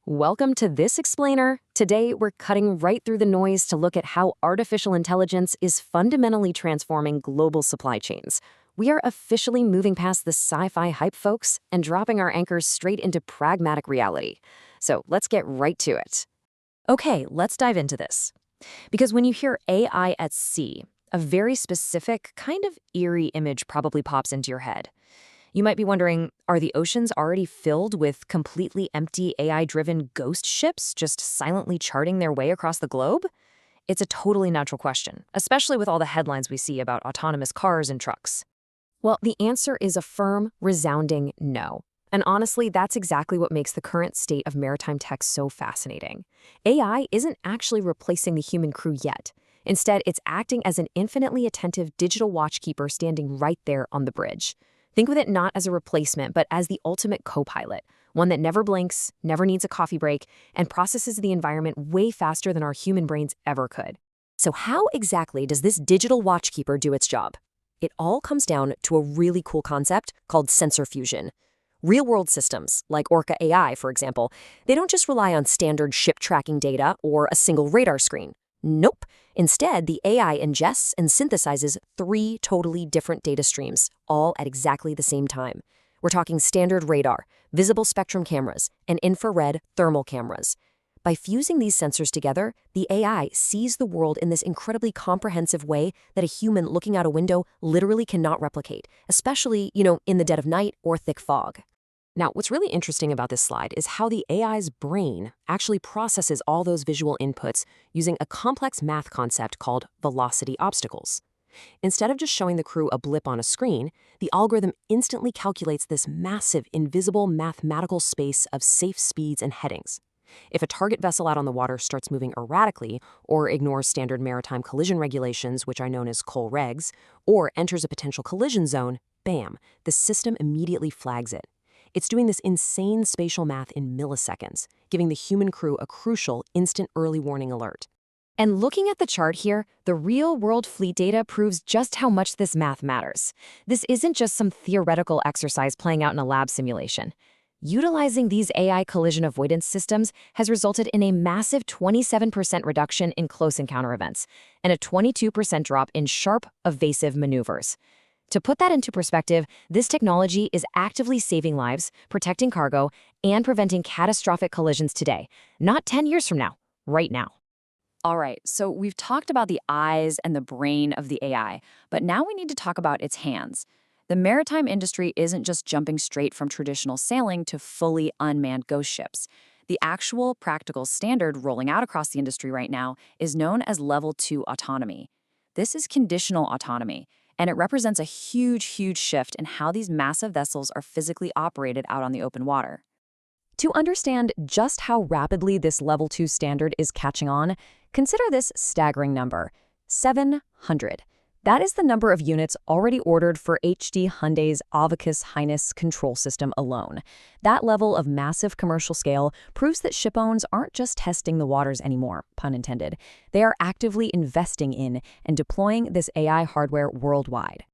Welcome to this explainer. Today, we're cutting right through the noise to look at how artificial intelligence is fundamentally transforming global supply chains. We are officially moving past the sci-fi hype, folks, and dropping our anchors straight into pragmatic reality. So let's get right to it. Okay, let's dive into this. Because when you hear AI at sea, a very specific, kind of eerie image probably pops into your head. You might be wondering, are the oceans already filled with completely empty AI-driven ghost ships just silently charting their way across the globe? It's a totally natural question, especially with all the headlines we see about autonomous cars and trucks. Well, the answer is a firm, resounding no. And honestly, that's exactly what makes the current state of maritime tech so fascinating. AI isn't actually replacing the human crew yet. Instead, it's acting as an infinitely attentive digital watchkeeper standing right there on the bridge. Think of it not as a replacement, but as the ultimate co-pilot, one that never blinks, never needs a coffee break, and processes the environment way faster than our human brains ever could. So how exactly does this digital watchkeeper do its job? It all comes down to a really cool concept called sensor fusion. Real-world systems, like Orca AI, for example, they don't just rely on standard ship tracking data or a single radar screen. Nope. Instead, the AI ingests and synthesizes 3 totally different data streams, all at exactly the same time. We're talking standard radar, visible spectrum cameras, and infrared thermal cameras. By fusing these sensors together, the AI sees the world in this incredibly comprehensive way that a human looking out a window literally cannot replicate, especially, in the dead of night or thick fog. Now, what's really interesting about this slide is how the AI's brain actually processes all those visual inputs using a complex math concept called velocity obstacles. Instead of just showing the crew a blip on a screen, the algorithm instantly calculates this massive, invisible mathematical space of safe speeds and headings. If a target vessel out on the water starts moving erratically, or ignores standard maritime collision regulations, which are known as COL regs, or enters a potential collision zone, bam, the system immediately flags it. It's doing this insane spatial math in milliseconds, giving the human crew a crucial instant early warning alert. And looking at the chart here, the real-world fleet data proves just how much this math matters. This isn't just some theoretical exercise playing out in a lab simulation. Utilizing these AI collision avoidance systems has resulted in a massive 27% reduction in close encounter events and a 22% drop in sharp, evasive maneuvers. To put that into perspective, this technology is actively saving lives, protecting cargo, and preventing catastrophic collisions today, not 10 years from now, right now. All right, so we've talked about the eyes and the brain of the AI, but now we need to talk about its hands. The maritime industry isn't just jumping straight from traditional sailing to fully unmanned ghost ships. The actual practical standard rolling out across the industry right now is known as Level 2 autonomy. This is conditional autonomy, and it represents a huge shift in how these massive vessels are physically operated out on the open water. To understand just how rapidly this Level 2 standard is catching on, consider this staggering number: 700. That is the number of units already ordered for HD Hyundai's Avacus Highness control system alone. That level of massive commercial scale proves that shipowners aren't just testing the waters anymore, pun intended. They are actively investing in and deploying this AI hardware worldwide.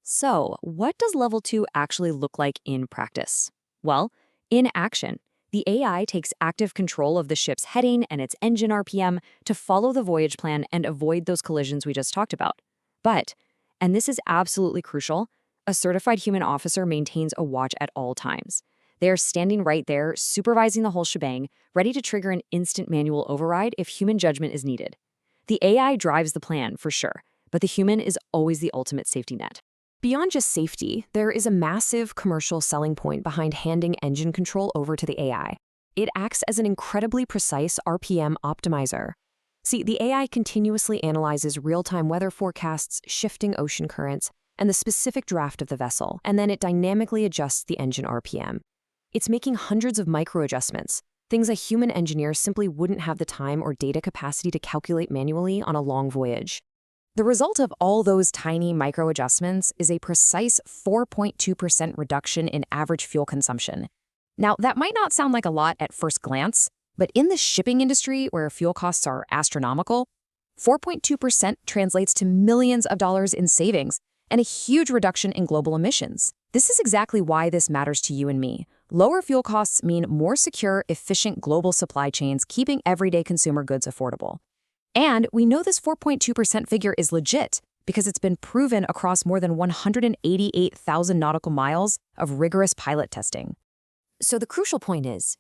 So, what does Level 2 actually look like in practice? Well, in action, the AI takes active control of the ship's heading and its engine RPM to follow the voyage plan and avoid those collisions we just talked about. But, and this is absolutely crucial, a certified human officer maintains a watch at all times. They are standing right there, supervising the whole shebang, ready to trigger an instant manual override if human judgment is needed. The AI drives the plan, for sure, but the human is always the ultimate safety net. Beyond just safety, there is a massive commercial selling point behind handing engine control over to the AI. It acts as an incredibly precise RPM optimizer. See, the AI continuously analyzes real-time weather forecasts, shifting ocean currents, and the specific draft of the vessel, and then it dynamically adjusts the engine RPM. It's making hundreds of micro-adjustments, things a human engineer simply wouldn't have the time or data capacity to calculate manually on a long voyage. The result of all those tiny micro-adjustments is a precise 4.2% reduction in average fuel consumption. Now, that might not sound like a lot at first glance, but in the shipping industry, where fuel costs are astronomical, 4.2% translates to millions of dollars in savings and a huge reduction in global emissions. This is exactly why this matters to you and me. Lower fuel costs mean more secure, efficient global supply chains, keeping everyday consumer goods affordable. And we know this 4.2% figure is legit because it's been proven across more than 188,000 nautical miles of rigorous pilot testing. So the crucial point is,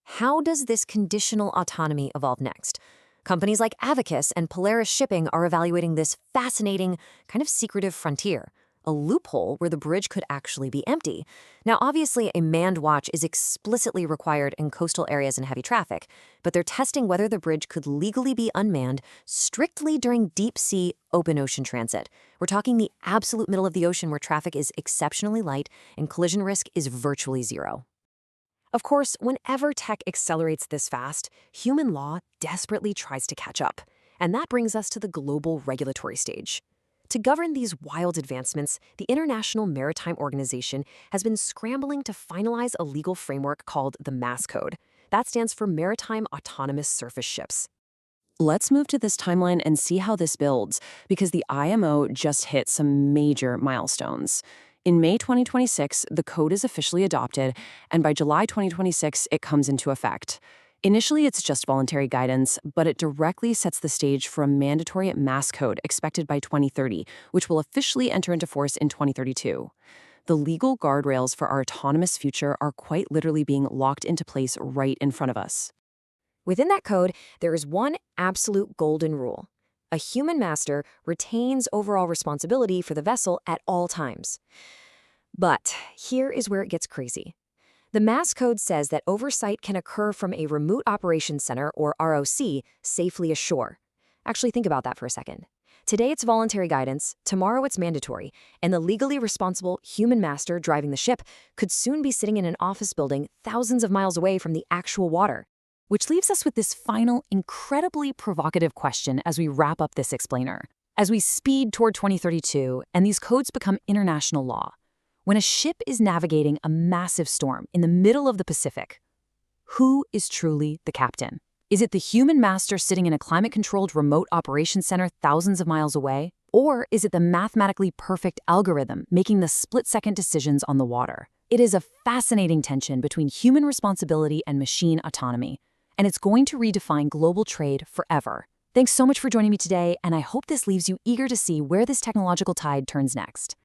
how does this conditional autonomy evolve next? Companies like Avacus and Polaris Shipping are evaluating this fascinating, kind of secretive frontier, a loophole where the bridge could actually be empty. Now, obviously, a manned watch is explicitly required in coastal areas and heavy traffic, but they're testing whether the bridge could legally be unmanned strictly during deep-sea, open ocean transit. We're talking the absolute middle of the ocean where traffic is exceptionally light and collision risk is virtually zero. Of course, whenever tech accelerates this fast, human law desperately tries to catch up. And that brings us to the global regulatory stage. To govern these wild advancements, the International Maritime Organization has been scrambling to finalize a legal framework called the MAS Code. That stands for Maritime Autonomous Surface Ships. Let's move to this timeline and see how this builds, because the IMO just hit some major milestones. In May 2026, the code is officially adopted, and by July 2026, it comes into effect. Initially, it's just voluntary guidance, but it directly sets the stage for a mandatory MAS code expected by 2030, which will officially enter into force in 2032. The legal guardrails for our autonomous future are quite literally being locked into place right in front of us. Within that code, there is one absolute golden rule. A human master retains overall responsibility for the vessel at all times. But here is where it gets crazy. The MAS code says that oversight can occur from a remote operations center, or ROC, safely ashore. Actually, think about that for a second. Today it's voluntary guidance, tomorrow it's mandatory, and the legally responsible human master driving the ship could soon be sitting in an office building thousands of miles away from the actual water. Which leaves us with this final, incredibly provocative question as we wrap up this explainer. As we speed toward 2032 and these codes become international law, when a ship is navigating a massive storm in the middle of the Pacific, who is truly the captain? Is it the human master sitting in a climate-controlled remote operations center thousands of miles away? Or is it the mathematically perfect algorithm making the split-second decisions on the water? It is a fascinating tension between human responsibility and machine autonomy, and it's going to redefine global trade forever. Thanks so much for joining me today, and I hope this leaves you eager to see where this technological tide turns next.